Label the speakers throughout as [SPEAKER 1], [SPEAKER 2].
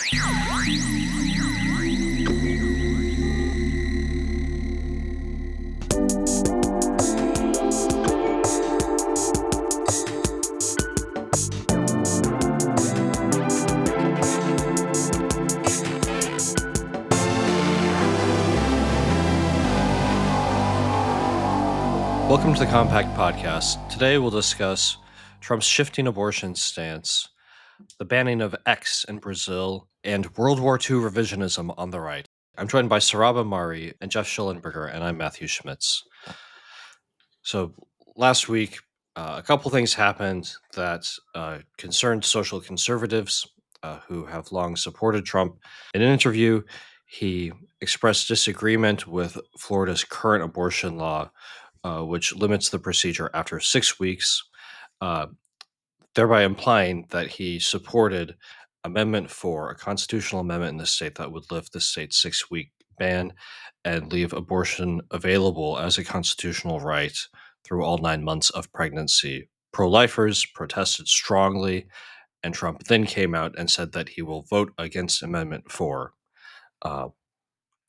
[SPEAKER 1] Welcome to the Compact Podcast. Today we'll discuss Trump's shifting abortion stance, the banning of X in Brazil, and World War II revisionism on the right. I'm joined by Sohrab Ahmari and Geoff Shullenberger, and I'm Matthew Schmitz. So last week, a couple things happened that concerned social conservatives who have long supported Trump. In an interview, he expressed disagreement with Florida's current abortion law, which limits the procedure after 6 weeks, uh, thereby implying that he supported Amendment 4, a constitutional amendment in the state that would lift the state's 6-week ban and leave abortion available as a constitutional right through all 9 months of pregnancy. Pro-lifers protested strongly, and Trump then came out and said that he will vote against Amendment 4.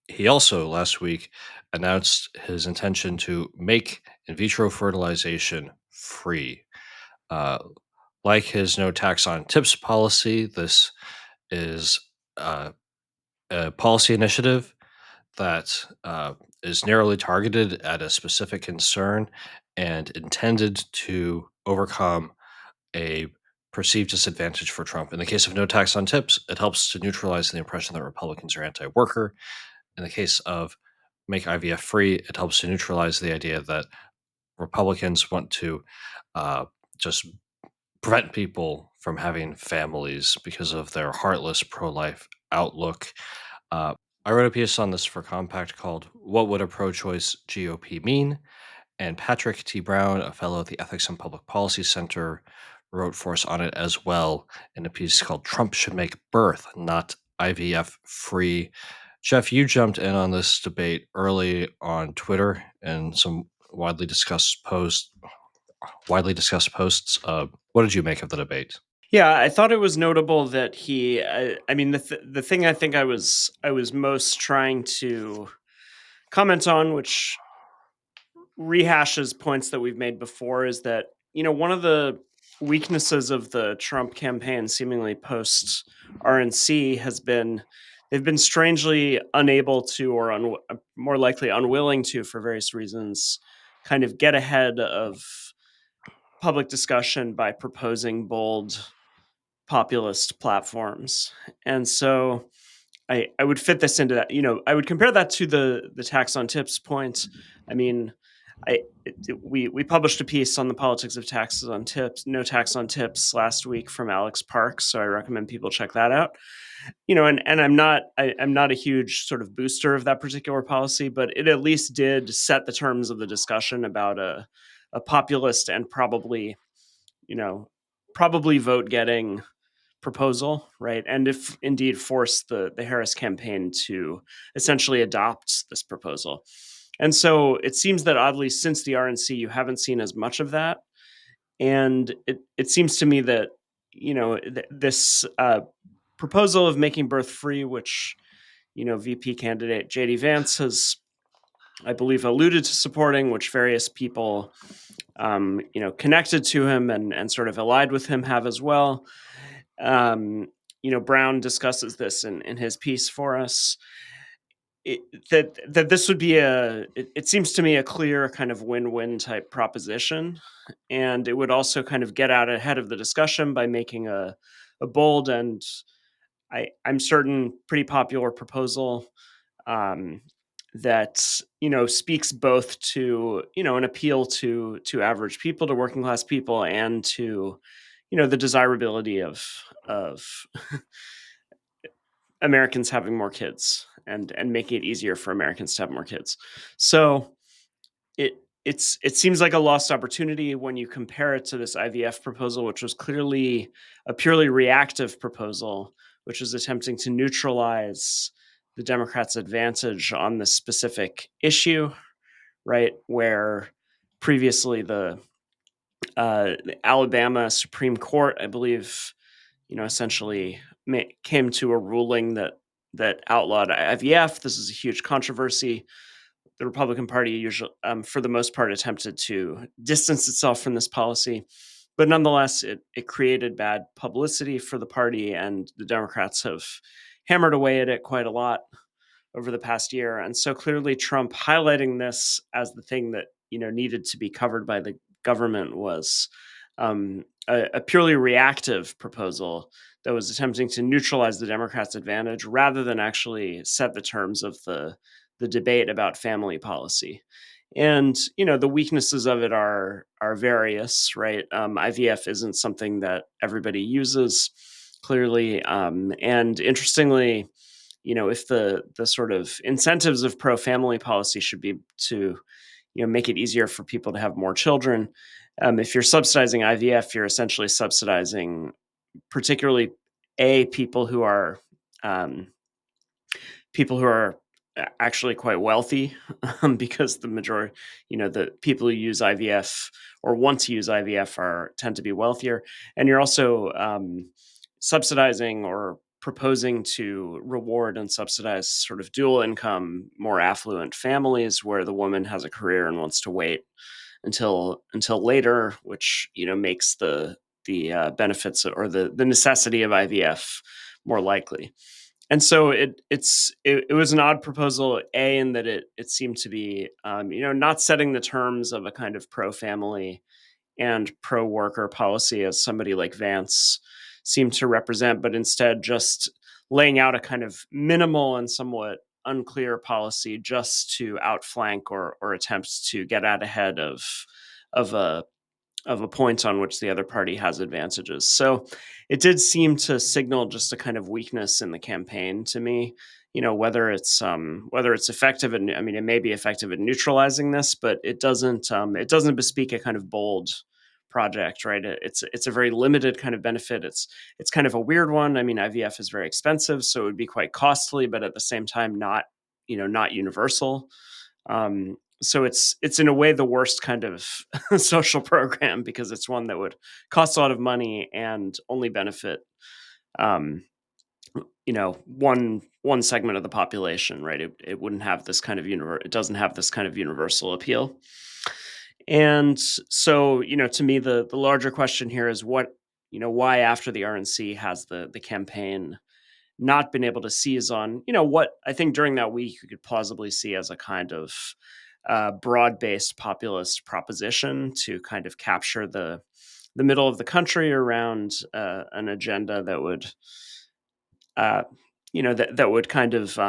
[SPEAKER 1] He also last week announced his intention to make in vitro fertilization free. Uh, like his no tax on tips policy, this is a policy initiative that is narrowly targeted at a specific concern and intended to overcome a perceived disadvantage for Trump. In the case of no tax on tips, it helps to neutralize the impression that Republicans are anti-worker. In the case of make IVF free, it helps to neutralize the idea that Republicans want to just prevent people from having families because of their heartless pro-life outlook. I wrote a piece on this for Compact called "What Would a Pro-Choice GOP Mean?" And Patrick T. Brown, a fellow at the Ethics and Public Policy Center, wrote for us on it as well in a piece called "Trump Should Make Birth, Not IVF Free." Geoff, you jumped in on this debate early on Twitter and some widely discussed posts. What did you make of the debate?
[SPEAKER 2] Yeah, I thought it was notable that the thing I think I was most trying to comment on, which rehashes points that we've made before, is that, one of the weaknesses of the Trump campaign, seemingly post RNC, has been they've been strangely unable to, or more likely unwilling to, for various reasons, kind of get ahead of public discussion by proposing bold populist platforms. And so I would fit this into that. I would compare that to the tax on tips point. I mean, we published a piece on the politics of taxes on tips, no tax on tips, last week from Alex Parks. So I recommend people check that out. And I'm not a huge sort of booster of that particular policy, but it at least did set the terms of the discussion about a populist and probably vote getting proposal, right? And if indeed force the Harris campaign to essentially adopt this proposal. And so it seems that oddly, since the RNC, you haven't seen as much of that. And it seems to me that, this proposal of making birth free, which, VP candidate J.D. Vance has, I believe, alluded to supporting, which various people, connected to him and sort of allied with him have as well. Brown discusses this in his piece for us. That this would be it seems to me a clear kind of win-win type proposition, and it would also kind of get out ahead of the discussion by making a bold and I'm certain pretty popular proposal that speaks both to an appeal to average people, to working class people, and to the desirability of Americans having more kids and making it easier for Americans to have more kids. So it seems like a lost opportunity when you compare it to this IVF proposal, which was clearly a purely reactive proposal, which is attempting to neutralize the Democrats' advantage on this specific issue, right? Where previously the Alabama Supreme Court, I believe, essentially came to a ruling that outlawed IVF. This is a huge controversy. The Republican Party usually, for the most part, attempted to distance itself from this policy, but nonetheless, it created bad publicity for the party, and the Democrats have hammered away at it quite a lot over the past year. And so clearly, Trump highlighting this as the thing that needed to be covered by the government was a purely reactive proposal that was attempting to neutralize the Democrats' advantage rather than actually set the terms of the debate about family policy. And the weaknesses of it are various, right? IVF isn't something that everybody uses, clearly, and interestingly, if the sort of incentives of pro family policy should be to make it easier for people to have more children, if you're subsidizing IVF, you're essentially subsidizing particularly um, people who are actually quite wealthy, because the majority, the people who use IVF or want to use IVF tend to be wealthier, and you're also subsidizing or proposing to reward and subsidize sort of dual income, more affluent families where the woman has a career and wants to wait until later, which makes the benefits or the necessity of IVF more likely. And so it was an odd proposal, in that it seemed to be not setting the terms of a kind of pro family and pro worker policy as somebody like Vance seemed to represent, but instead just laying out a kind of minimal and somewhat unclear policy just to outflank or attempt to get out ahead of a point on which the other party has advantages. So it did seem to signal just a kind of weakness in the campaign to me. Whether it's effective, and I mean, it may be effective at neutralizing this, but it doesn't bespeak a kind of bold project, right? It's a very limited kind of benefit. It's kind of a weird one. I mean, IVF is very expensive, so it would be quite costly, but at the same time, not universal. So it's in a way the worst kind of social program, because it's one that would cost a lot of money and only benefit um, one segment of the population, right? It wouldn't have this kind of it doesn't have this kind of universal appeal. And so, to me, the larger question here is why after the RNC has the campaign not been able to seize on, what I think during that week you could plausibly see as a kind of broad-based populist proposition to kind of capture the middle of the country around an agenda that would, that would kind of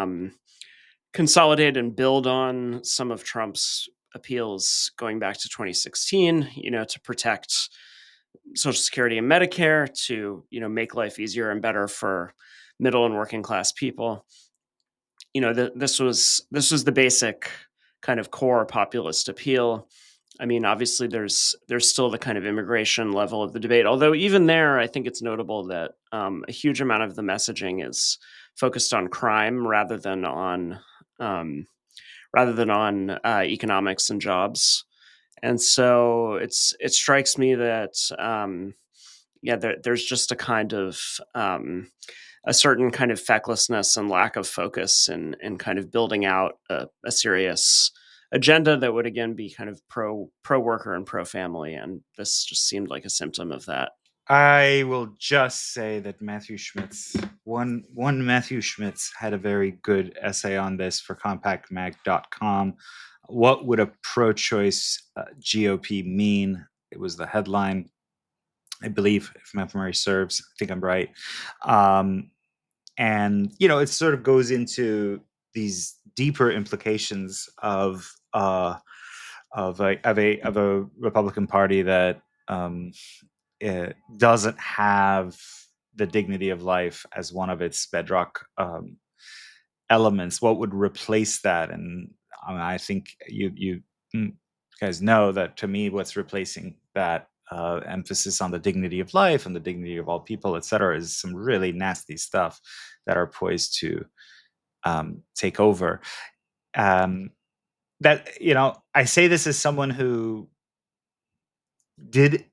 [SPEAKER 2] consolidate and build on some of Trump's appeals going back to 2016. To protect Social Security and Medicare, to make life easier and better for middle and working class people. This was the basic kind of core populist appeal. I mean, obviously, there's still the kind of immigration level of the debate. Although even there, I think it's notable that a huge amount of the messaging is focused on crime um, rather than on economics and jobs. And so it strikes me that there's just a certain kind of fecklessness and lack of focus in kind of building out a serious agenda that would again be kind of pro worker and pro family, and this just seemed like a symptom of that.
[SPEAKER 3] I will just say that one Matthew Schmitz had a very good essay on this for compactmag.com. What would a pro-choice GOP mean? It was the headline, I believe, if my memory serves. I think I'm right. And it sort of goes into these deeper implications of a Republican Party that it doesn't have the dignity of life as one of its bedrock elements. What would replace that? And I think you guys know that, to me, what's replacing that emphasis on the dignity of life and the dignity of all people, etc., is some really nasty stuff that are poised to take over. That I say this as someone who did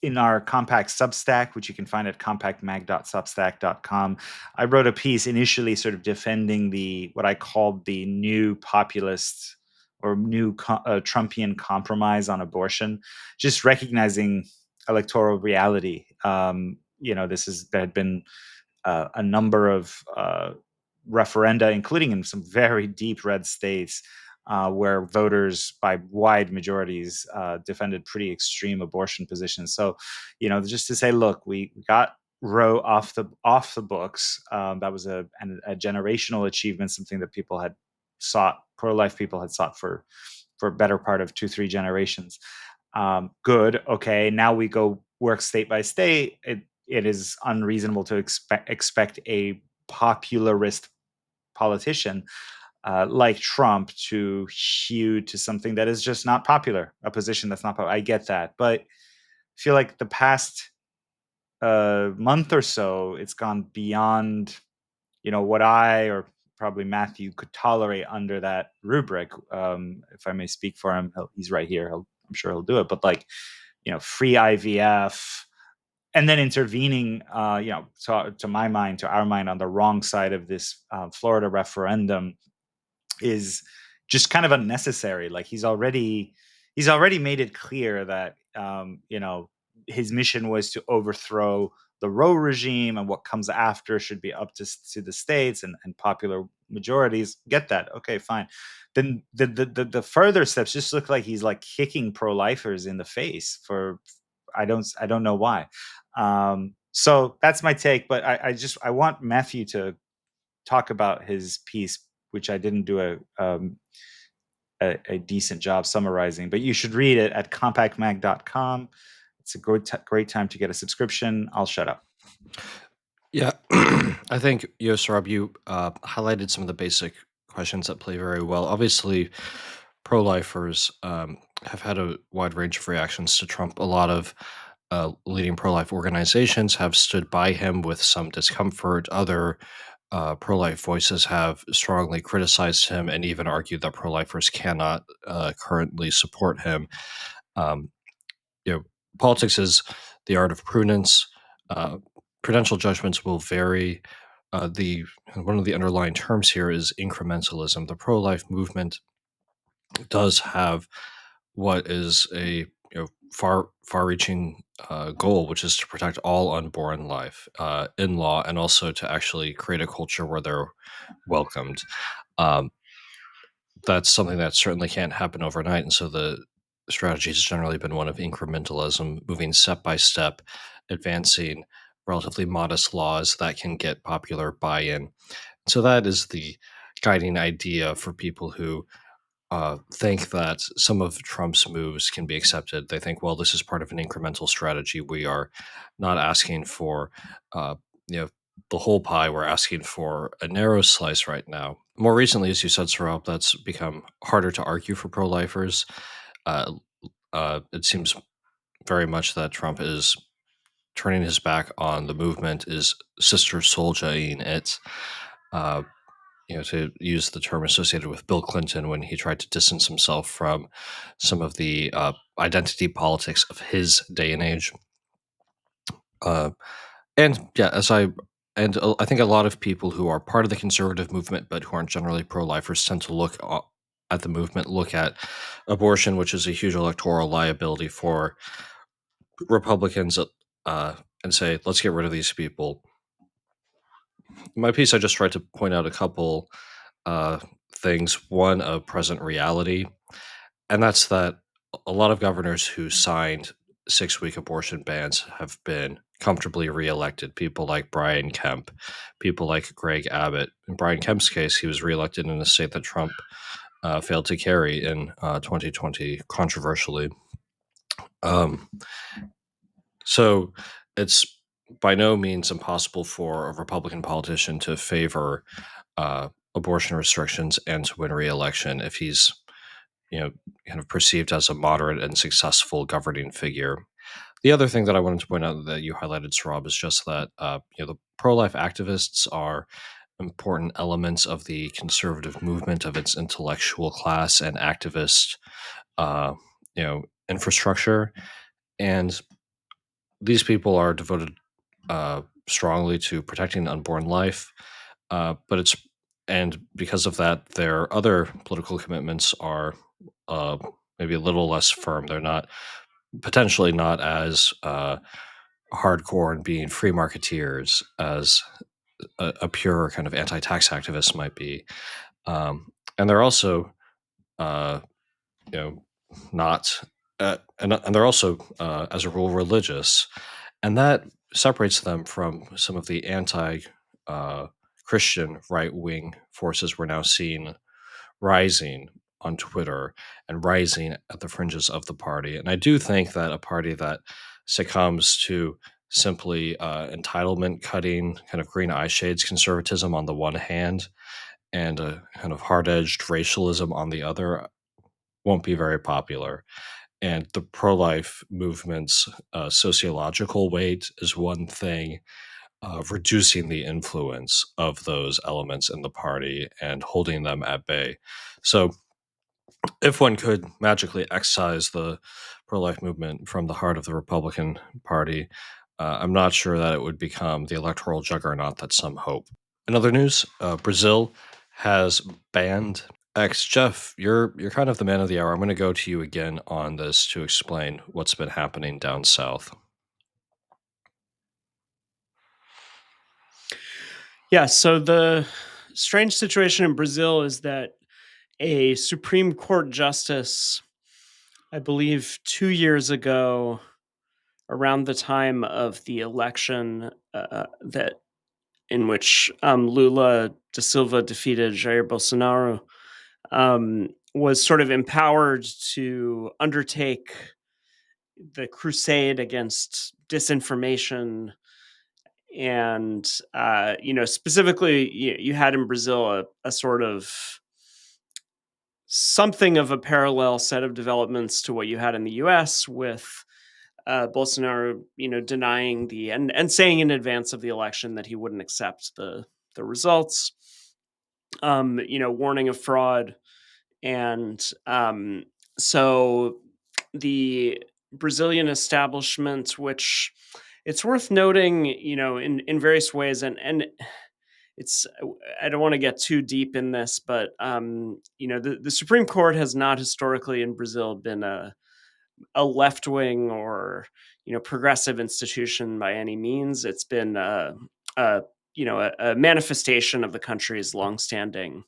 [SPEAKER 3] in our Compact Substack, which you can find at compactmag.substack.com, I wrote a piece initially sort of defending what I called the new populist or new Trumpian compromise on abortion, just recognizing electoral reality. There had been a number of referenda, including in some very deep red states, where voters by wide majorities defended pretty extreme abortion positions. So, just to say, look, we got Roe off the books. That was a generational achievement, something that people had sought, pro-life people had sought for a better part of 2-3 generations. Good. Okay. Now we go work state by state. It is unreasonable to expect a popularist politician like Trump to hew to something that is just not popular, a position that's not popular. I get that, but I feel like the past month or so, it's gone beyond, what I or probably Matthew could tolerate under that rubric. If I may speak for him, he's right here. I'm sure he'll do it. But free IVF, and then intervening, to my mind, to our mind, on the wrong side of this Florida referendum is just kind of unnecessary. Like he's already made it clear that his mission was to overthrow the Roe regime, and what comes after should be up to the states and popular majorities. Get that? Okay, fine. Then the further steps just look like he's like kicking pro-lifers in the face for I don't know why. So that's my take, but I want Matthew to talk about his piece, which I didn't do a decent job summarizing, but you should read it at compactmag.com. It's a great time to get a subscription. I'll shut up.
[SPEAKER 1] Yeah, I think, Sohrab, you highlighted some of the basic questions that play very well. Obviously, pro-lifers have had a wide range of reactions to Trump. A lot of leading pro-life organizations have stood by him with some discomfort. Other pro-life voices have strongly criticized him and even argued that pro-lifers cannot currently support him. Politics is the art of prudence. Prudential judgments will vary. One of the underlying terms here is incrementalism. The pro-life movement does have what is a far-reaching goal, which is to protect all unborn life in law, and also to actually create a culture where they're welcomed. That's something that certainly can't happen overnight, and so the strategy has generally been one of incrementalism, moving step by step, advancing relatively modest laws that can get popular buy-in. So that is the guiding idea for people who think that some of Trump's moves can be accepted. They think, well, this is part of an incremental strategy. We are not asking for, uh, the whole pie. We're asking for a narrow slice right now. More recently, as you said, Sohrab, that's become harder to argue for pro-lifers. Uh, it seems very much that Trump is turning his back on the movement, is sister soldiering it. To use the term associated with Bill Clinton when he tried to distance himself from some of the identity politics of his day and age. And yeah, I think a lot of people who are part of the conservative movement but who aren't generally pro-lifers tend to look at the movement, look at abortion, which is a huge electoral liability for Republicans, and say, let's get rid of these people. In my piece, I just tried to point out a couple things. One, of present reality, and that's that a lot of governors who signed 6-week abortion bans have been comfortably reelected. People like Brian Kemp, people like Greg Abbott. In Brian Kemp's case, he was reelected in a state that Trump failed to carry in 2020, controversially. So it's by no means impossible for a Republican politician to favor abortion restrictions and to win re-election if he's, kind of perceived as a moderate and successful governing figure. The other thing that I wanted to point out that you highlighted, Sohrab, is just that the pro-life activists are important elements of the conservative movement, of its intellectual class and activist, infrastructure, and these people are devoted strongly to protecting unborn life, and because of that, their other political commitments are maybe a little less firm. They're not potentially not as hardcore in being free marketeers as a pure kind of anti-tax activist might be, and they're also uh, you know not and they're also as a rule religious, and that separates them from some of the anti Christian right wing forces we're now seeing rising on Twitter and rising at the fringes of the party. And I do think that a party that succumbs to simply entitlement cutting, kind of green eye shades conservatism on the one hand, and a kind of hard edged racialism on the other won't be very popular. And the pro life movement's sociological weight is one thing, reducing the influence of those elements in the party and holding them at bay. So, if one could magically excise the pro life movement from the heart of the Republican Party, I'm not sure that it would become the electoral juggernaut that some hope. In other news, Brazil has banned X. Geoff, you're kind of the man of the hour. I'm going to go to you again on this to explain what's been happening down south.
[SPEAKER 2] Yeah, so the strange situation in Brazil is that a Supreme Court justice, I believe 2 years ago, around the time of the election that in which Lula da Silva defeated Jair Bolsonaro, was sort of empowered to undertake the crusade against disinformation. And specifically, you had in Brazil a sort of something of a parallel set of developments to what you had in the U.S. with Bolsonaro, denying and saying in advance of the election that he wouldn't accept the results, warning of fraud, and so the Brazilian establishment, which it's worth noting, in various ways, and it's I don't want to get too deep in this, but the Supreme Court has not historically in Brazil been a left wing or progressive institution by any means. It's been a manifestation of the country's longstanding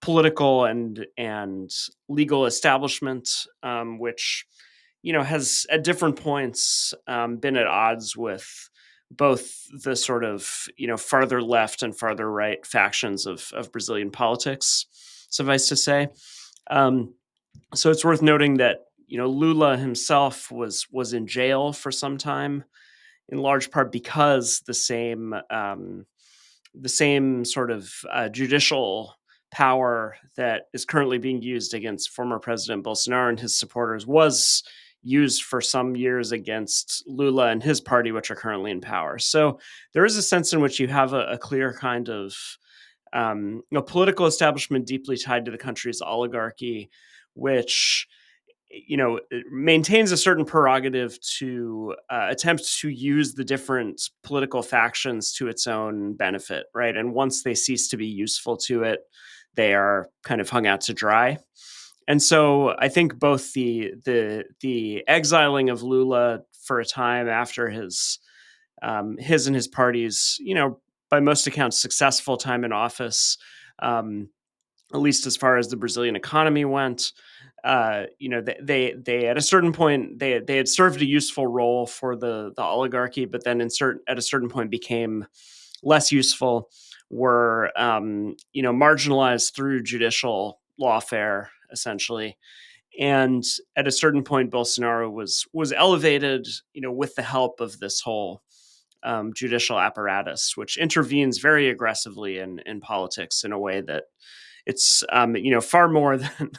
[SPEAKER 2] political and legal establishment, which has at different points been at odds with both the sort of farther left and farther right factions of Brazilian politics, suffice to say. So it's worth noting that Lula himself was in jail for some time, in large part because the same sort of judicial power that is currently being used against former President Bolsonaro and his supporters was used for some years against Lula and his party, which are currently in power. So there is a sense in which you have a clear kind of political establishment deeply tied to the country's oligarchy, which it maintains a certain prerogative to attempt to use the different political factions to its own benefit, right? And once they cease to be useful to it, they are kind of hung out to dry. And so I think both the exiling of Lula for a time after his and his party's, by most accounts, successful time in office, at least as far as the Brazilian economy went. They at a certain point they had served a useful role for the oligarchy, but then at a certain point became less useful. Were marginalized through judicial lawfare, essentially. And at a certain point, Bolsonaro was elevated, with the help of this whole judicial apparatus, which intervenes very aggressively in politics in a way that it's far more than.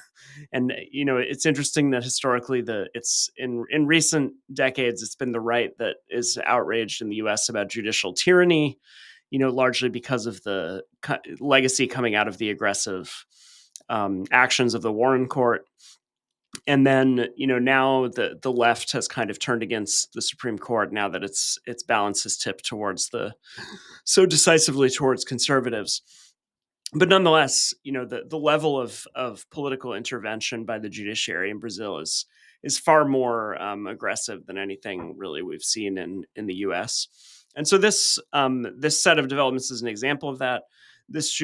[SPEAKER 2] And it's interesting that historically it's in recent decades it's been the right that is outraged in the U.S. about judicial tyranny, largely because of the legacy coming out of the aggressive actions of the Warren Court. And then, now the left has kind of turned against the Supreme Court now that its balance has tipped towards so decisively towards conservatives. But nonetheless, the level of political intervention by the judiciary in Brazil is far more aggressive than anything really we've seen in the U.S. And so this set of developments is an example of that. This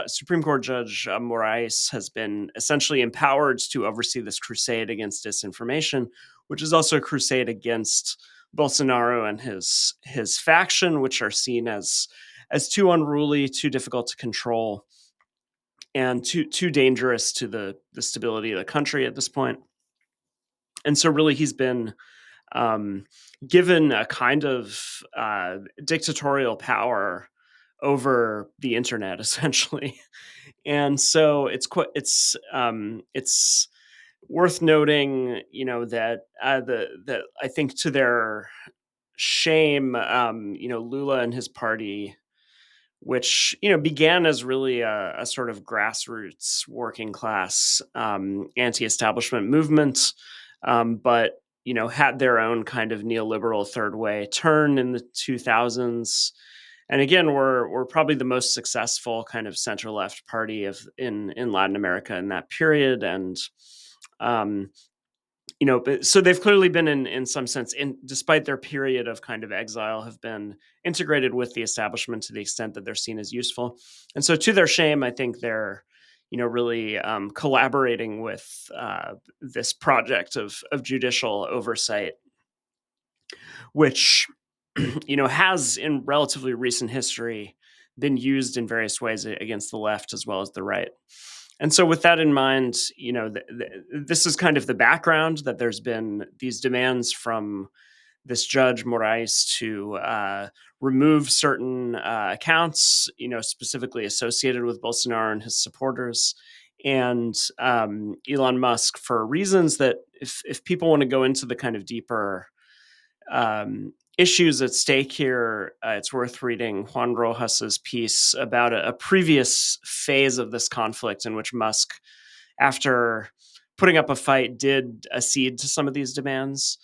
[SPEAKER 2] Supreme Court Judge Moraes has been essentially empowered to oversee this crusade against disinformation, which is also a crusade against Bolsonaro and his faction, which are seen as too unruly, too difficult to control, and too dangerous to the stability of the country at this point. And so really he's been given a kind of dictatorial power over the internet, essentially. And so it's worth noting, that that I think to their shame, Lula and his party, which began as really a sort of grassroots working class anti-establishment movement, but had their own kind of neoliberal third way turn in the 2000s, and again were probably the most successful kind of center left party in Latin America in that period. And um, but so they've clearly been in some sense, despite their period of kind of exile, have been integrated with the establishment to the extent that they're seen as useful. And so to their shame, I think they're, really collaborating with this project of judicial oversight, which, has in relatively recent history been used in various ways against the left as well as the right. And so with that in mind, this is kind of the background, that there's been these demands from this judge Moraes to remove certain accounts, specifically associated with Bolsonaro and his supporters. And Elon Musk, for reasons that if people want to go into the kind of deeper issues at stake here, it's worth reading Juan Rojas's piece about a previous phase of this conflict in which Musk, after putting up a fight, did accede to some of these demands.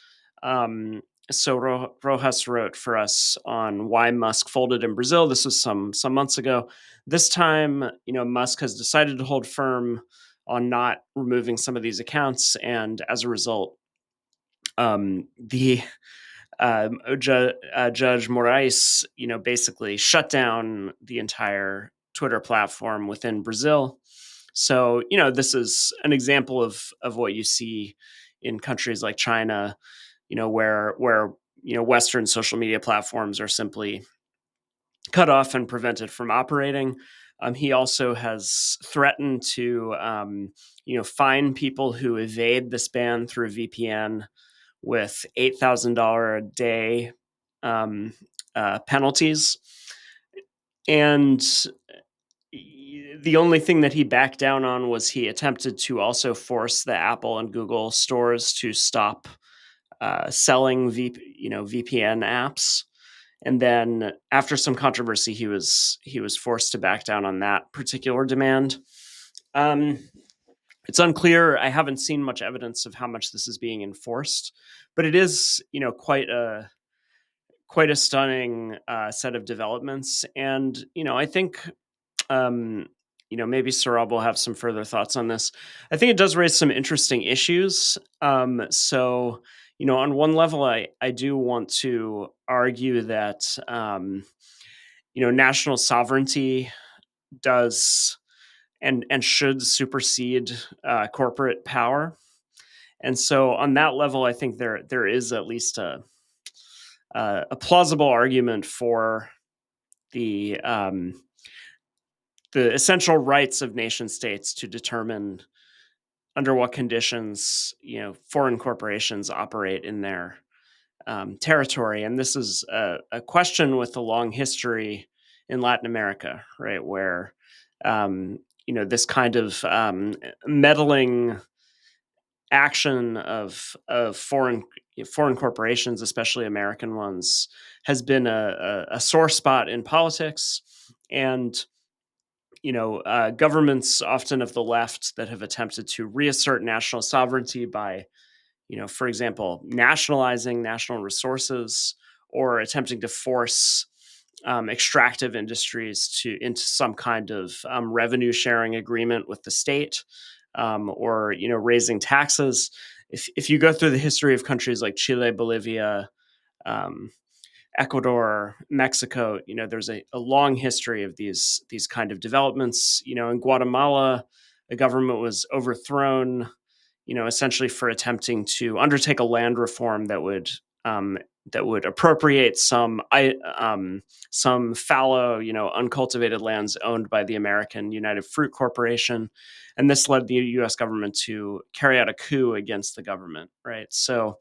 [SPEAKER 2] So Rojas wrote for us on why Musk folded in Brazil. This was some months ago. This time, Musk has decided to hold firm on not removing some of these accounts, and as a result, the Judge Moraes, basically shut down the entire Twitter platform within Brazil. So, this is an example of what you see in countries like China, where Western social media platforms are simply cut off and prevented from operating. He also has threatened to, fine people who evade this ban through VPN with $8,000 a day penalties. And the only thing that he backed down on was he attempted to also force the Apple and Google stores to stop selling VPN apps. And then after some controversy, he was forced to back down on that particular demand. It's unclear. I haven't seen much evidence of how much this is being enforced, but it is, quite a stunning set of developments. And I think, maybe Sohrab will have some further thoughts on this. I think it does raise some interesting issues. So, on one level, I do want to argue that, national sovereignty does and should supersede corporate power. And so on that level, I think there is at least a plausible argument for the essential rights of nation states to determine under what conditions foreign corporations operate in their territory. And this is a question with a long history in Latin America, right, where this kind of meddling action of foreign corporations, especially American ones, has been a sore spot in politics. And governments often of the left that have attempted to reassert national sovereignty by, for example, nationalizing national resources or attempting to force extractive industries into some kind of revenue sharing agreement with the state, or raising taxes. If you go through the history of countries like Chile, Bolivia, um, Ecuador, Mexico, there's a long history of these kind of developments. In Guatemala, the government was overthrown, essentially for attempting to undertake a land reform that would appropriate some fallow, uncultivated lands owned by the American United Fruit Corporation, and this led the U.S. government to carry out a coup against the government. Right, so.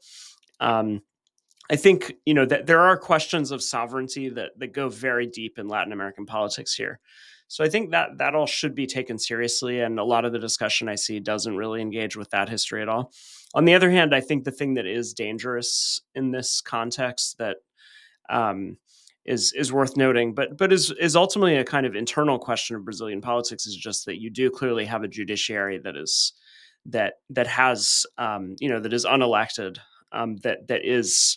[SPEAKER 2] I think that there are questions of sovereignty that go very deep in Latin American politics here. So I think that all should be taken seriously, and a lot of the discussion I see doesn't really engage with that history at all. On the other hand, I think the thing that is dangerous in this context that is worth noting, but is ultimately a kind of internal question of Brazilian politics, is just that you do clearly have a judiciary that is that has that is unelected, that is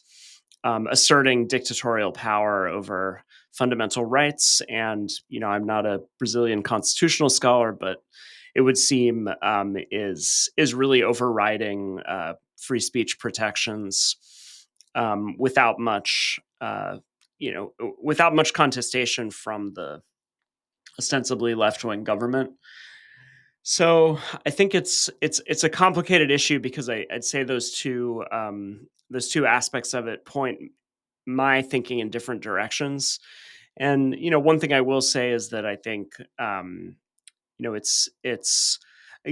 [SPEAKER 2] asserting dictatorial power over fundamental rights. And I'm not a Brazilian constitutional scholar, but it would seem is really overriding free speech protections without much without much contestation from the ostensibly left-wing government. So I think it's a complicated issue, because I'd say those two aspects of it point my thinking in different directions. And one thing I will say is that I think it's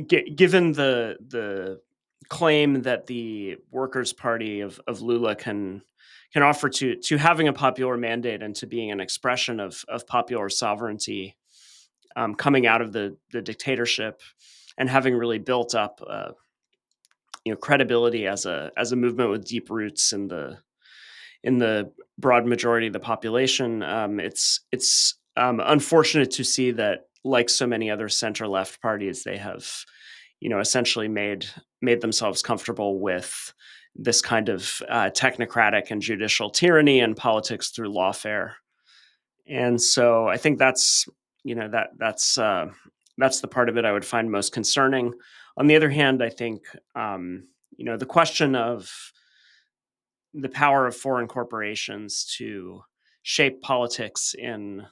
[SPEAKER 2] given the claim that the Workers' Party of Lula can offer to having a popular mandate and to being an expression of popular sovereignty, coming out of the dictatorship, and having really built up credibility as a movement with deep roots in the broad majority of the population. It's unfortunate to see that, like so many other center left parties, they have essentially made themselves comfortable with this kind of technocratic and judicial tyranny and politics through lawfare. And so I think that's that's the part of it I would find most concerning. On the other hand, I think the question of the power of foreign corporations to shape politics in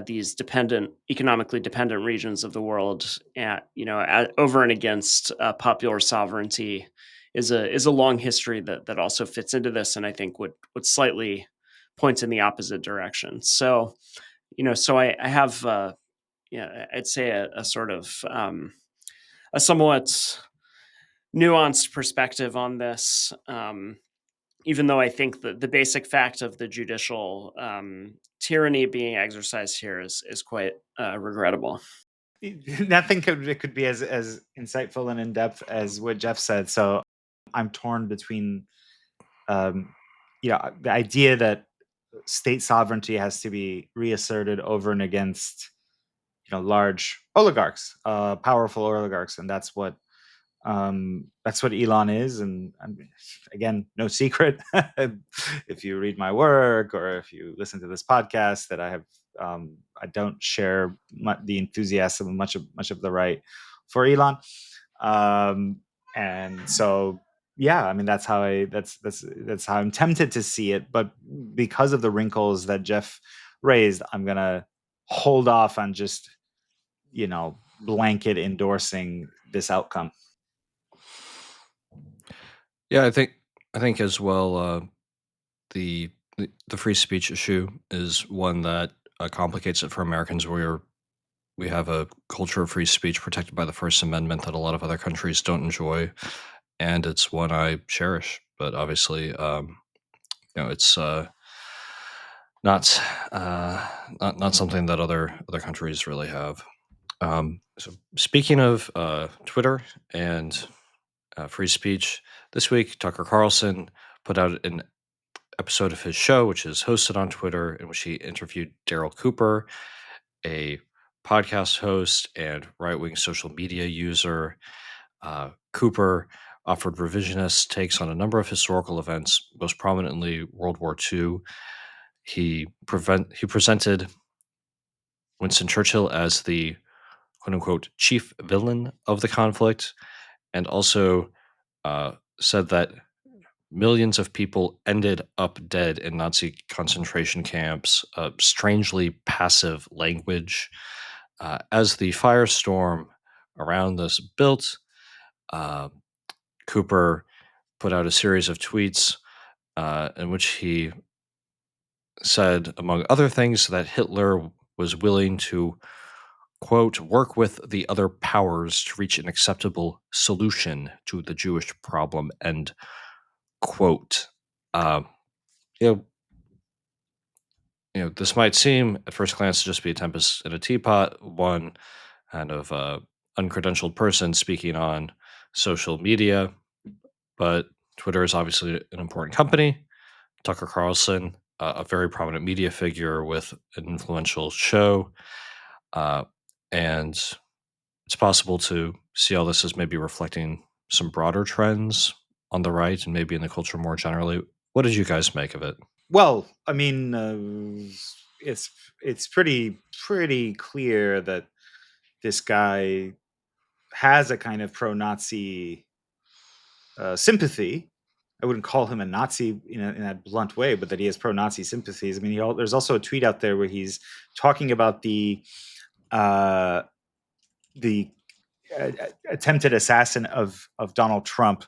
[SPEAKER 2] these economically dependent regions of the world, over and against popular sovereignty, is a long history that also fits into this, and I think would slightly point in the opposite direction. So, so I have, I'd say a sort of a somewhat nuanced perspective on this. Even though I think that the basic fact of the judicial tyranny being exercised here is quite regrettable.
[SPEAKER 3] Nothing could be as insightful and in depth as what Geoff said. So I'm torn between, the idea that state sovereignty has to be reasserted over and against, large oligarchs, powerful oligarchs, and that's what Elon is. And again, no secret, if you read my work or if you listen to this podcast, that I have, I don't share the enthusiasm of much of the right for Elon, and so yeah, I mean that's how I'm tempted to see it. But because of the wrinkles that Geoff raised, I'm gonna hold off on just blanket endorsing this outcome.
[SPEAKER 1] Yeah, I think as well. The the free speech issue is one that complicates it for Americans. We have a culture of free speech protected by the First Amendment that a lot of other countries don't enjoy, and it's one I cherish. But obviously, it's not not something that other countries really have. So speaking of Twitter and free speech, this week Tucker Carlson put out an episode of his show, which is hosted on Twitter, in which he interviewed Daryl Cooper, a podcast host and right-wing social media user. Cooper offered revisionist takes on a number of historical events, most prominently World War II. He presented Winston Churchill as the quote-unquote chief villain of the conflict, and also said that millions of people ended up dead in Nazi concentration camps. Strangely passive language. As the firestorm around this built, Cooper put out a series of tweets in which he said, among other things, that Hitler was willing to, quote, work with the other powers to reach an acceptable solution to the Jewish problem, end quote. You know, this might seem at first glance to just be a tempest in a teapot, one kind of uncredentialed person speaking on social media, but Twitter is obviously an important company. Tucker Carlson, a very prominent media figure with an influential show, and it's possible to see all this as maybe reflecting some broader trends on the right and maybe in the culture more generally. What did you guys make of it?
[SPEAKER 3] Well, I mean, it's pretty clear that this guy has a kind of pro-Nazi sympathy. I wouldn't call him a Nazi in that blunt way, but that he has pro-Nazi sympathies. I mean, there's also a tweet out there where he's talking about the attempted assassin of Donald Trump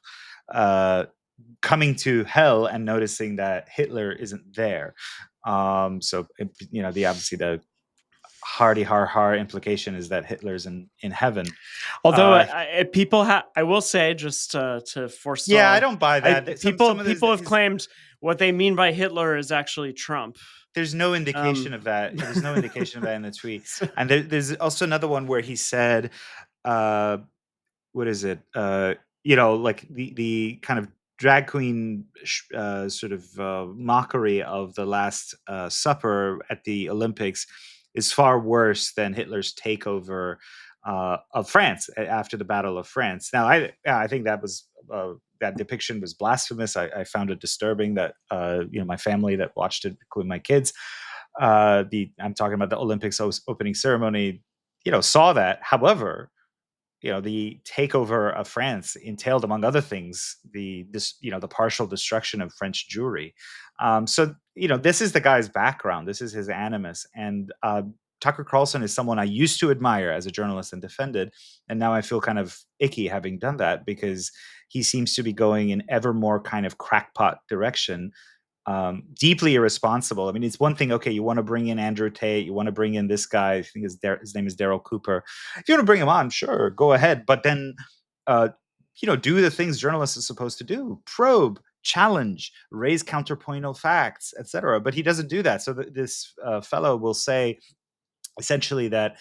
[SPEAKER 3] coming to hell and noticing that Hitler isn't there. So obviously the hardy har implication is that Hitler's in heaven.
[SPEAKER 2] Although I will say, just to forestall,
[SPEAKER 3] yeah, I don't buy that.
[SPEAKER 2] People have claimed what they mean by Hitler is actually Trump.
[SPEAKER 3] There's no indication of that. There's no indication of that in the tweet. And there's also another one where he said, what is it? Like the kind of drag queen sort of mockery of the Last Supper at the Olympics is far worse than Hitler's takeover of France after the Battle of France. Now, I think that was that depiction was blasphemous. I found it disturbing that my family that watched it, including my kids, I'm talking about the Olympics opening ceremony, saw that. However, the takeover of France entailed, among other things, the partial destruction of French Jewry. So this is the guy's background. This is his animus. And Tucker Carlson is someone I used to admire as a journalist and defended, and now I feel kind of icky having done that because he seems to be going in ever more kind of crackpot direction. Deeply irresponsible. I mean, it's one thing, okay, you want to bring in Andrew Tate, you want to bring in this guy, I think his name is Daryl Cooper. If you want to bring him on, sure, go ahead. But then, do the things journalists are supposed to do: probe, challenge, raise counterpointal facts, etc. But he doesn't do that. So this fellow will say, essentially, that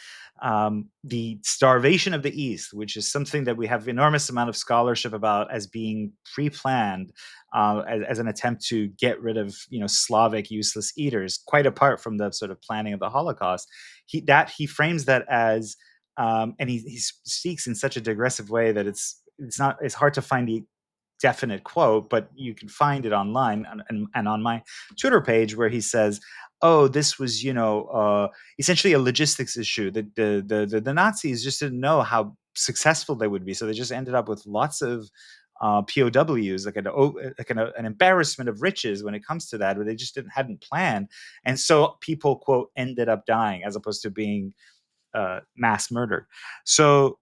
[SPEAKER 3] the starvation of the East, which is something that we have enormous amount of scholarship about as being pre-planned as an attempt to get rid of Slavic useless eaters, quite apart from the sort of planning of the Holocaust, he frames that as and he speaks in such a digressive way that it's hard to find the definite quote, but you can find it online and on my Twitter page, where he says, "Oh, this was essentially a logistics issue. The Nazis just didn't know how successful they would be, so they just ended up with lots of POWs, like an embarrassment of riches when it comes to that, where they just hadn't planned, and so people, quote, ended up dying as opposed to being mass murdered." So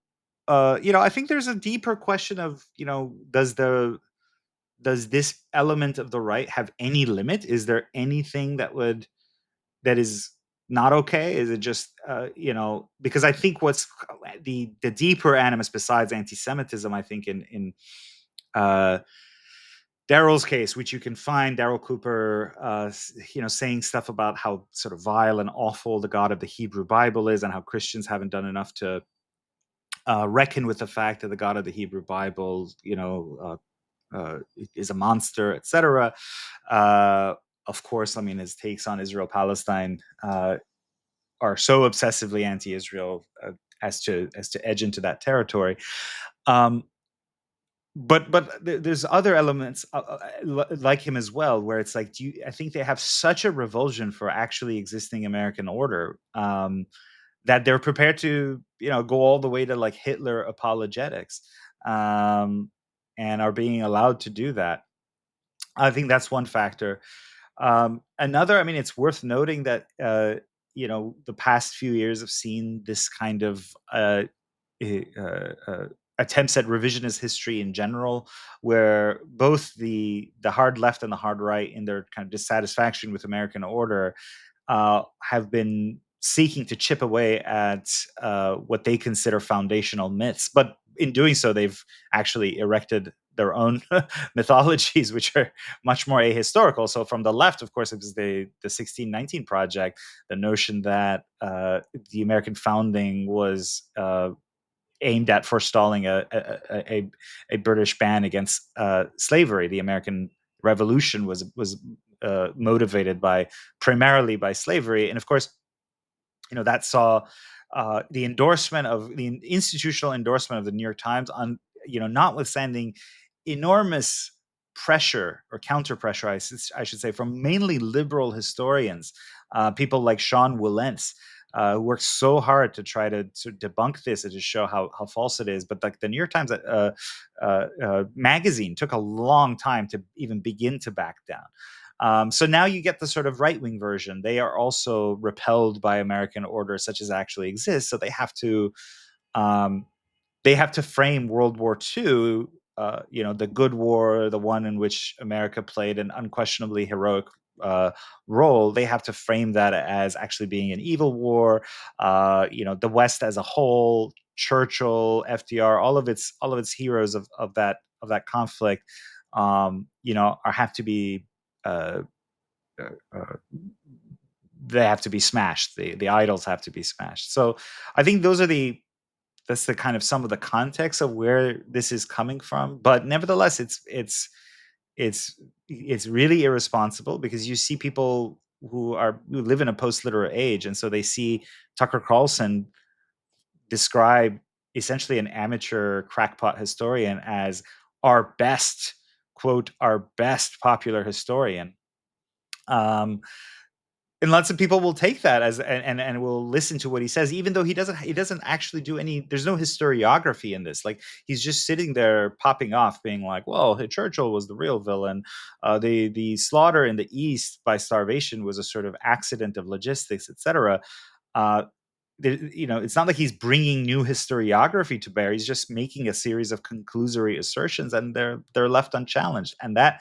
[SPEAKER 3] I think there's a deeper question of, does this element of the right have any limit? Is there anything that is not okay? Is it just because I think what's the deeper animus besides anti-Semitism, I think in Daryl's case, which you can find Daryl Cooper, saying stuff about how sort of vile and awful the God of the Hebrew Bible is, and how Christians haven't done enough to reckon with the fact that the God of the Hebrew Bible, is a monster, etc. Of course, I mean, his takes on Israel-Palestine are so obsessively anti-Israel as to edge into that territory. Um, but there's other elements like him as well, where it's like, I think they have such a revulsion for actually existing American order, that they're prepared to, go all the way to like Hitler apologetics, and are being allowed to do that. I think that's one factor. Another, I mean, it's worth noting that the past few years have seen this kind of attempts at revisionist history in general, where both the hard left and the hard right, in their kind of dissatisfaction with American order, have been seeking to chip away at what they consider foundational myths. But in doing so, they've actually erected their own mythologies, which are much more ahistorical. So from the left, of course, it was the 1619 Project, the notion that the American founding was aimed at forestalling a British ban against slavery. The American Revolution was motivated primarily by slavery, and of course, that saw the institutional endorsement of the New York Times on, notwithstanding enormous pressure or counter pressure, I should say, from mainly liberal historians, people like Sean Wilentz, who worked so hard to try to debunk this and to show how false it is. But like the New York Times magazine took a long time to even begin to back down. So now you get the sort of right-wing version. They are also repelled by American order such as actually exists. So they have to frame World War II, the good war, the one in which America played an unquestionably heroic role. They have to frame that as actually being an evil war. The West as a whole, Churchill, FDR, all of its heroes of that conflict, have to be. They have to be smashed. The idols have to be smashed. So I think that's the kind of some of the context of where this is coming from. But nevertheless, it's really irresponsible, because you see people who live in a post-literate age, and so they see Tucker Carlson describe essentially an amateur crackpot historian as our best, quote, our best popular historian. And lots of people will take that as and will listen to what he says, even though he doesn't actually do any. There's no historiography in this. Like, he's just sitting there popping off, being like, "Well, Churchill was the real villain. The slaughter in the East by starvation was a sort of accident of logistics, etc." It's not like he's bringing new historiography to bear. He's just making a series of conclusory assertions, and they're left unchallenged. And that,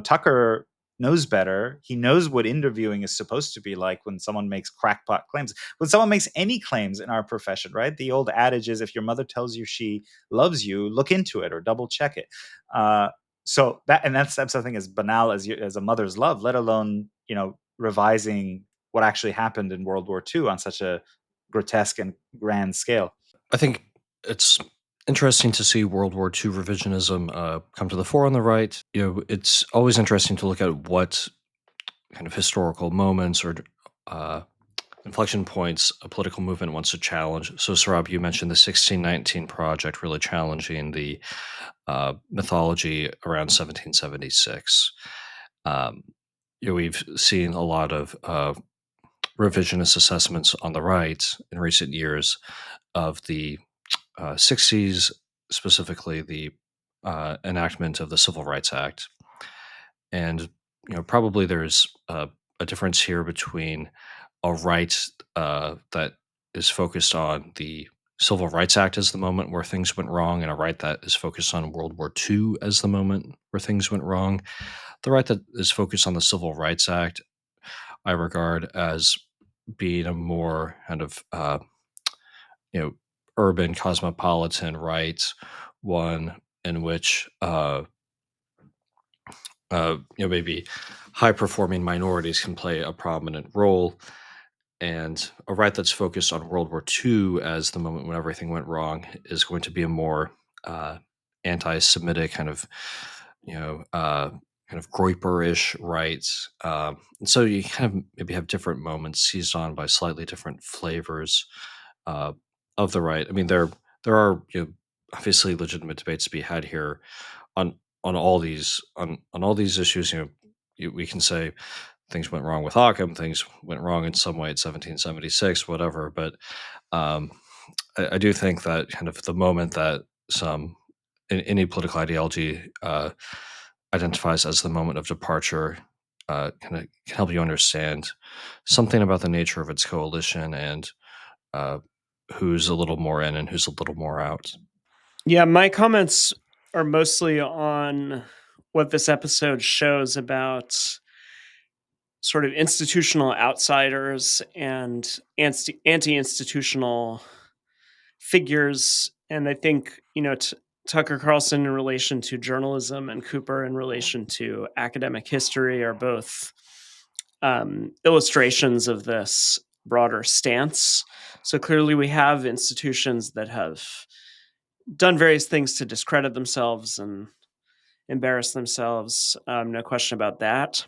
[SPEAKER 3] Tucker knows better. He knows what interviewing is supposed to be like when someone makes crackpot claims. When someone makes any claims in our profession, right? The old adage is, if your mother tells you she loves you, look into it or double check it. So that's something as banal as a mother's love, let alone, revising what actually happened in World War II on such a grotesque and grand scale.
[SPEAKER 1] I think it's interesting to see World War II revisionism come to the fore on the right. It's always interesting to look at what kind of historical moments or inflection points a political movement wants to challenge. So, Sohrab, you mentioned the 1619 Project really challenging the mythology around 1776. We've seen a lot of revisionist assessments on the right in recent years of the 60s, specifically the enactment of the Civil Rights Act. And probably there's a difference here between a right that is focused on the Civil Rights Act as the moment where things went wrong, and a right that is focused on World War II as the moment where things went wrong. The right that is focused on the Civil Rights Act, I regard as being a more kind of urban cosmopolitan right, one in which maybe high performing minorities can play a prominent role, and a right that's focused on World War II as the moment when everything went wrong is going to be a more anti-Semitic kind of kind of Groyper-ish right. And so you kind of maybe have different moments seized on by slightly different flavors uh, of the right. I mean, there are obviously legitimate debates to be had here on on all these issues. We can say things went wrong with Occam, things went wrong in some way at 1776, whatever. But um, I do think that kind of the moment that some any political ideology identifies as the moment of departure kind of can help you understand something about the nature of its coalition and uh, who's a little more in and who's a little more out.
[SPEAKER 2] Yeah, my comments are mostly on what this episode shows about sort of institutional outsiders and anti-institutional figures. And I think, Tucker Carlson in relation to journalism and Cooper in relation to academic history are both illustrations of this broader stance. So clearly, we have institutions that have done various things to discredit themselves and embarrass themselves. No question about that.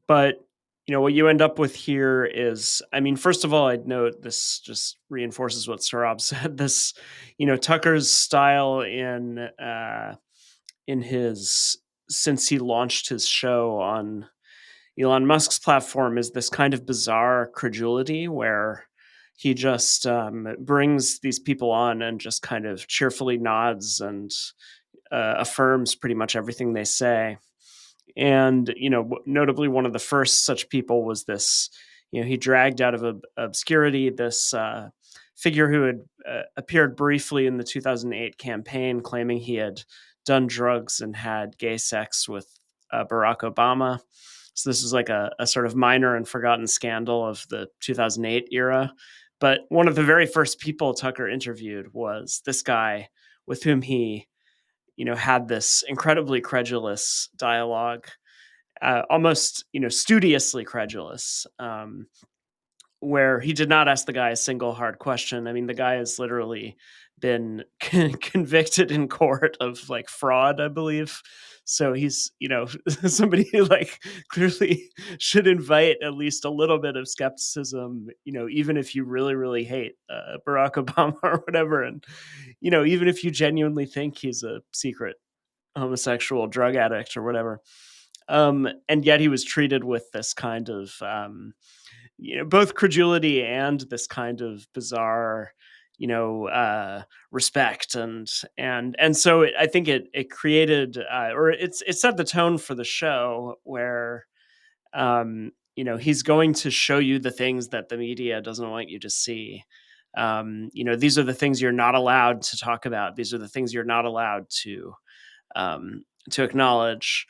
[SPEAKER 2] But what you end up with here is, I mean, first of all, I'd note this just reinforces what Sohrab said. This, Tucker's style in his since he launched his show on Elon Musk's platform is this kind of bizarre credulity where he just brings these people on and just kind of cheerfully nods and affirms pretty much everything they say. And notably, one of the first such people was this. He dragged out of obscurity this figure who had appeared briefly in the 2008 campaign, claiming he had done drugs and had gay sex with Barack Obama. So this is like a sort of minor and forgotten scandal of the 2008 era. But one of the very first people Tucker interviewed was this guy with whom he, had this incredibly credulous dialogue, almost, studiously credulous, where he did not ask the guy a single hard question. I mean, the guy has literally been convicted in court of like fraud, I believe. So he's, somebody who like clearly should invite at least a little bit of skepticism, even if you really, really hate Barack Obama or whatever. And, even if you genuinely think he's a secret homosexual drug addict or whatever. And yet he was treated with this kind of, both credulity and this kind of bizarre, respect. And so I think it created, or it set the tone for the show where, he's going to show you the things that the media doesn't want you to see. These are the things you're not allowed to talk about. These are the things you're not allowed to acknowledge.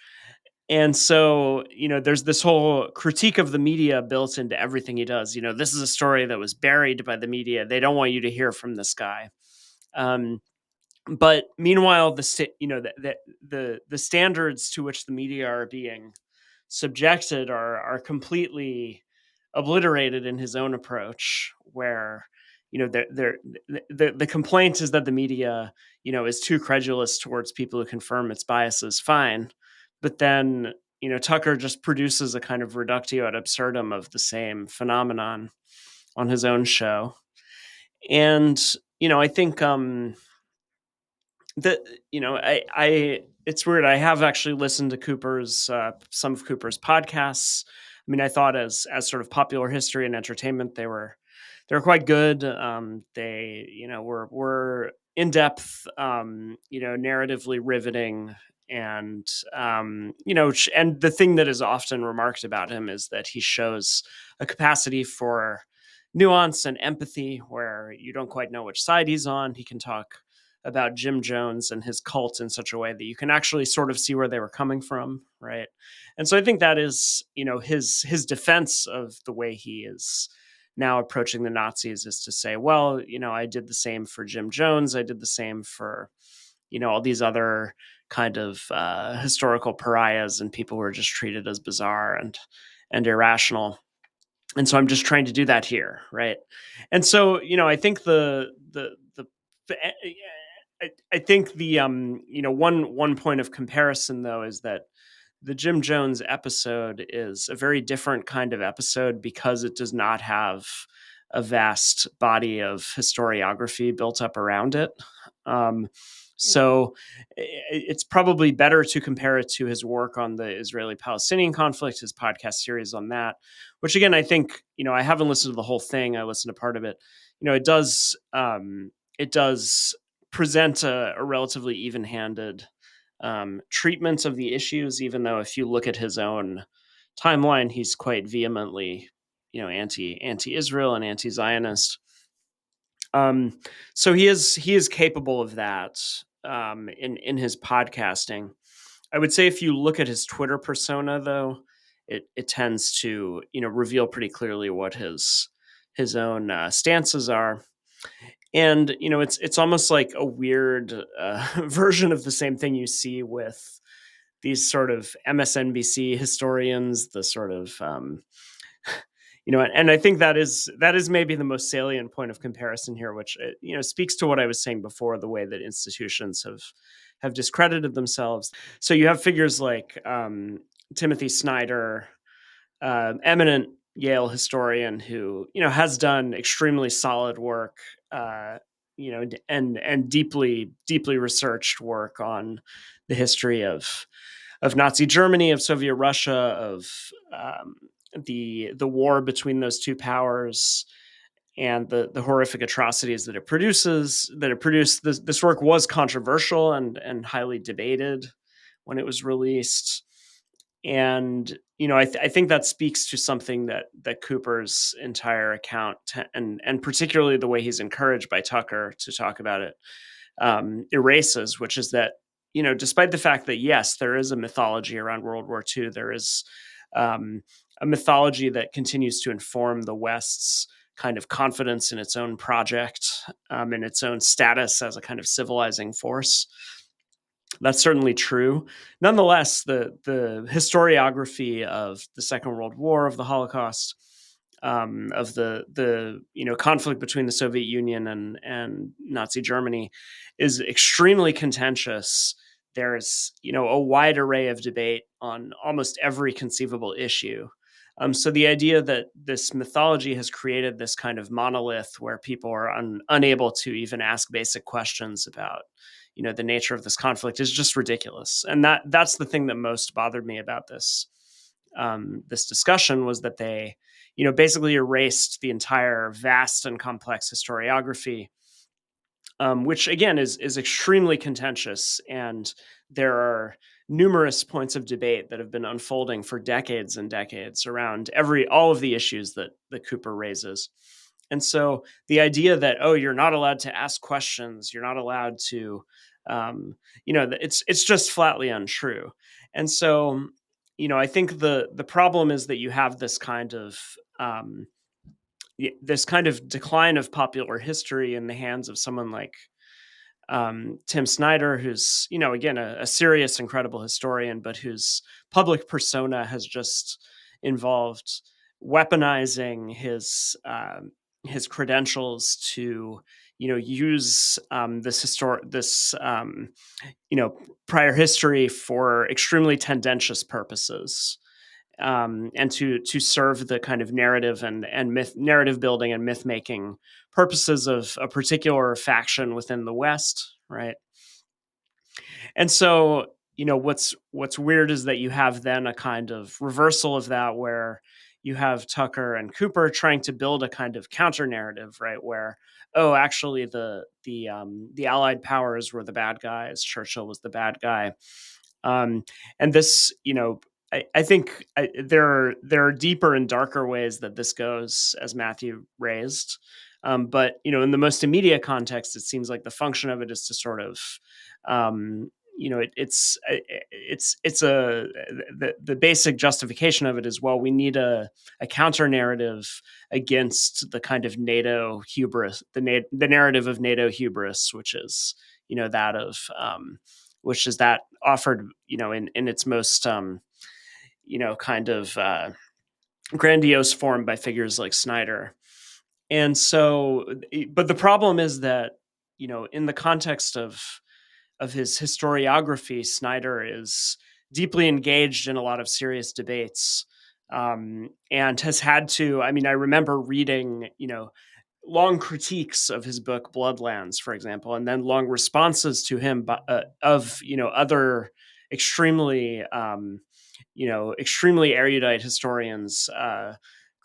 [SPEAKER 2] And so, there's this whole critique of the media built into everything he does. This is a story that was buried by the media. They don't want you to hear from this guy. But meanwhile, the standards to which the media are being subjected are completely obliterated in his own approach, where the complaint is that the media is too credulous towards people who confirm its biases. Fine, but then Tucker just produces a kind of reductio ad absurdum of the same phenomenon on his own show. And I think that I it's weird. I have actually listened to Cooper's some of Cooper's podcasts. I mean, I thought as sort of popular history and entertainment, they were quite good. They were in depth, narratively riveting, and and the thing that is often remarked about him is that he shows a capacity for nuance and empathy where you don't quite know which side he's on. He can talk about Jim Jones and his cult in such a way that you can actually sort of see where they were coming from, right? And so I think that is, his defense of the way he is now approaching the Nazis is to say, well, I did the same for Jim Jones. I did the same for, all these other kind of historical pariahs and people who are just treated as bizarre and irrational. And so I'm just trying to do that here, right? And so, I think I think the one point of comparison though is that the Jim Jones episode is a very different kind of episode because it does not have a vast body of historiography built up around it. So it's probably better to compare it to his work on the Israeli-Palestinian conflict, his podcast series on that, which again, I think, I haven't listened to the whole thing. I listened to part of it. It does present a relatively even-handed treatment of the issues, even though if you look at his own timeline, he's quite vehemently, anti-Israel and anti-Zionist. So he is capable of that in his podcasting. I would say if you look at his Twitter persona, though, it tends to reveal pretty clearly what his own stances are. And it's almost like a weird version of the same thing you see with these sort of MSNBC historians, the sort of and I think that is maybe the most salient point of comparison here, which speaks to what I was saying before, the way that institutions have discredited themselves. So you have figures like Timothy Snyder, eminent Yale historian who has done extremely solid work, and deeply researched work on the history of Nazi Germany, of Soviet Russia, of the war between those two powers, and the horrific atrocities that it produces. This work was controversial and highly debated when it was released. And I think that speaks to something that Cooper's entire account, and particularly the way he's encouraged by Tucker to talk about it, erases, which is that despite the fact that yes, there is a mythology around World War II, there is a mythology that continues to inform the West's kind of confidence in its own project, and its own status as a kind of civilizing force. That's certainly true. Nonetheless, the historiography of the Second World War, of the Holocaust, of the conflict between the Soviet Union and Nazi Germany is extremely contentious. There's a wide array of debate on almost every conceivable issue. So the idea that this mythology has created this kind of monolith where people are unable to even ask basic questions about the nature of this conflict is just ridiculous. And that's the thing that most bothered me about this discussion, was that they basically erased the entire vast and complex historiography, which again is extremely contentious. And there are numerous points of debate that have been unfolding for decades and decades around all of the issues that Cooper raises. And so the idea that, you're not allowed to ask questions, you're not allowed to, it's just flatly untrue. And so, I think the problem is that you have this kind of decline of popular history in the hands of someone like Tim Snyder, who's again a serious, incredible historian, but whose public persona has just involved weaponizing his credentials to use this prior history for extremely tendentious purposes, and to serve the kind of narrative and narrative building and myth making purposes of a particular faction within the West, right? And so, what's weird is that you have then a kind of reversal of that, where you have Tucker and Cooper trying to build a kind of counter narrative, right? Where, actually the Allied powers were the bad guys, Churchill was the bad guy, and this, I think there are deeper and darker ways that this goes, as Matthew raised. But in the most immediate context, it seems like the function of it is to sort of, it's the basic justification of it is, well, we need a counter narrative against the kind of NATO hubris, the narrative of NATO hubris, which is that of which is that offered in its most kind of grandiose form by figures like Snyder. And so, but the problem is that, in the context of his historiography, Snyder is deeply engaged in a lot of serious debates, and has had to. I mean, I remember reading, long critiques of his book Bloodlands, for example, and then long responses to him of other extremely extremely erudite historians.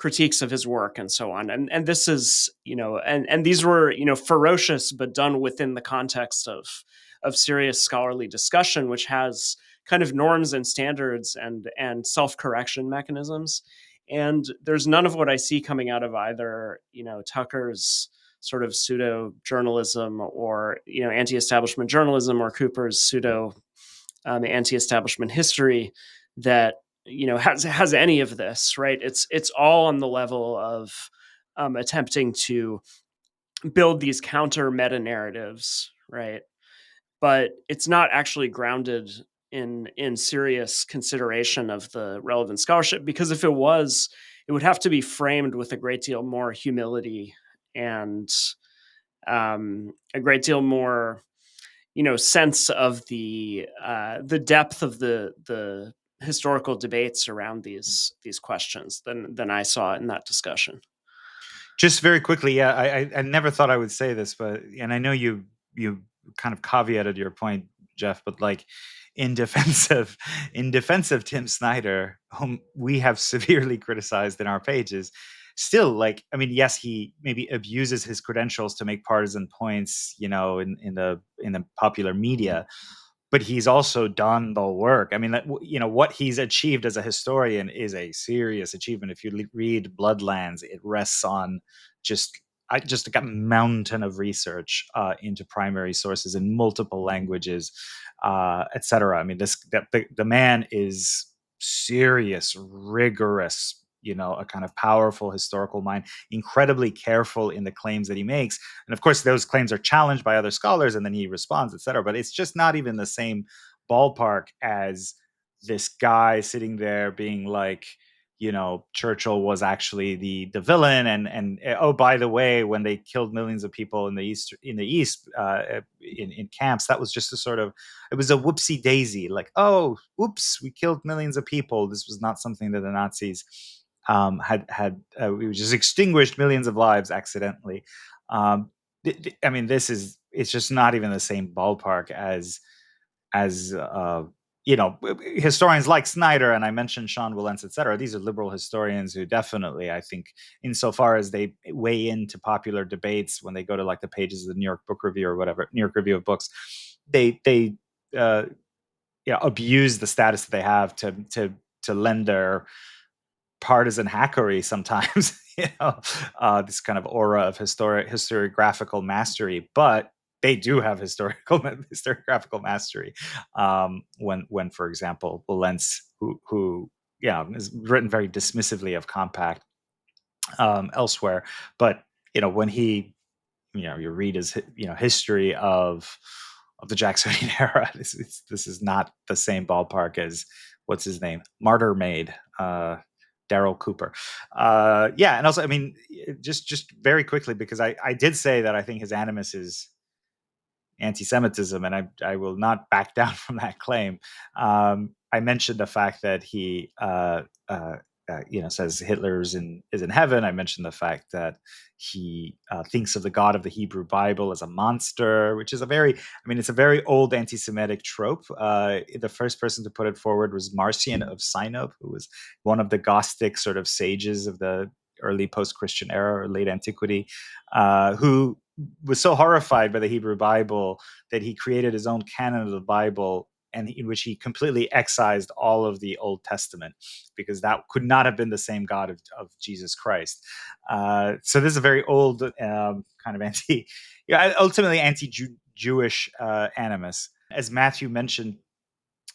[SPEAKER 2] Critiques of his work and so on, and this is and these were ferocious, but done within the context of serious scholarly discussion, which has kind of norms and standards and self-correction mechanisms. And there's none of what I see coming out of either Tucker's sort of pseudo journalism or anti-establishment journalism, or Cooper's pseudo anti-establishment history that has any of this, right? It's all on the level of attempting to build these counter meta narratives, right? But it's not actually grounded in serious consideration of the relevant scholarship, because if it was, it would have to be framed with a great deal more humility and a great deal more sense of the depth of the historical debates around these questions than I saw in that discussion.
[SPEAKER 3] Just very quickly, yeah, I never thought I would say this, but and I know you kind of caveated your point, Geoff, but like in defense of Tim Snyder, whom we have severely criticized in our pages, still, like, I mean, yes, he maybe abuses his credentials to make partisan points, in the popular media, but he's also done the work. I mean, what he's achieved as a historian is a serious achievement. If you read Bloodlands, it rests on just like a mountain of research into primary sources in multiple languages, etc. I mean, the man is serious, rigorous, a kind of powerful historical mind, incredibly careful in the claims that he makes. And of course, those claims are challenged by other scholars, and then he responds, etc. But it's just not even the same ballpark as this guy sitting there being like, Churchill was actually the villain, and oh, by the way, when they killed millions of people in the east in camps, that was just it was a whoopsie daisy, like, oh, oops, we killed millions of people. This was not something that the Nazis we just extinguished millions of lives accidentally. I mean, it's just not even the same ballpark as historians like Snyder, and I mentioned Sean Wilentz, etc. These are liberal historians who definitely, I think, insofar as they weigh into popular debates when they go to like the pages of the New York Book Review or whatever, New York Review of Books, they abuse the status that they have to lend their partisan hackery sometimes, this kind of aura of historiographical mastery, but they do have historiographical mastery. When, for example, Wilentz, who is written very dismissively of Compact elsewhere, but when he, you read his history of the Jacksonian era, this is not the same ballpark as what's his name, Martyr Maid. Daryl Cooper. And also, I mean, just very quickly, because I did say that I think his animus is anti-Semitism, and I will not back down from that claim. I mentioned the fact that he says Hitler is in heaven. I mentioned the fact that he thinks of the God of the Hebrew Bible as a monster, which is it's a very old anti-Semitic trope. The first person to put it forward was Marcion of Sinop, who was one of the Gnostic sort of sages of the early post-Christian era or late antiquity, who was so horrified by the Hebrew Bible that he created his own canon of the Bible, and in which he completely excised all of the Old Testament, because that could not have been the same God of Jesus Christ. So this is a very old kind of ultimately anti-Jewish animus. As Matthew mentioned,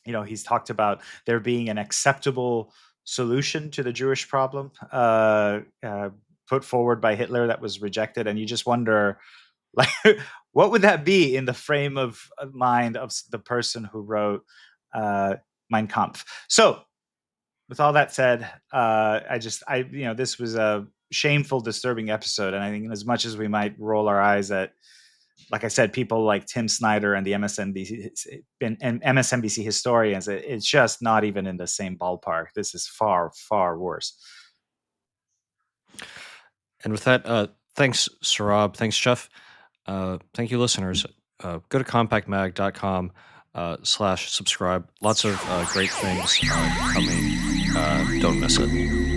[SPEAKER 3] he's talked about there being an acceptable solution to the Jewish problem put forward by Hitler that was rejected, and you just wonder, like, what would that be in the frame of mind of the person who wrote Mein Kampf? So, with all that said, this was a shameful, disturbing episode, and I think as much as we might roll our eyes at like I said, people like Tim Snyder and the MSNBC historians, it's just not even in the same ballpark. This is far, far worse.
[SPEAKER 1] And with that, thanks, Sohrab. Thanks, Geoff. Thank you, listeners. Go to compactmag.com/subscribe. Lots of great things coming. Don't miss it.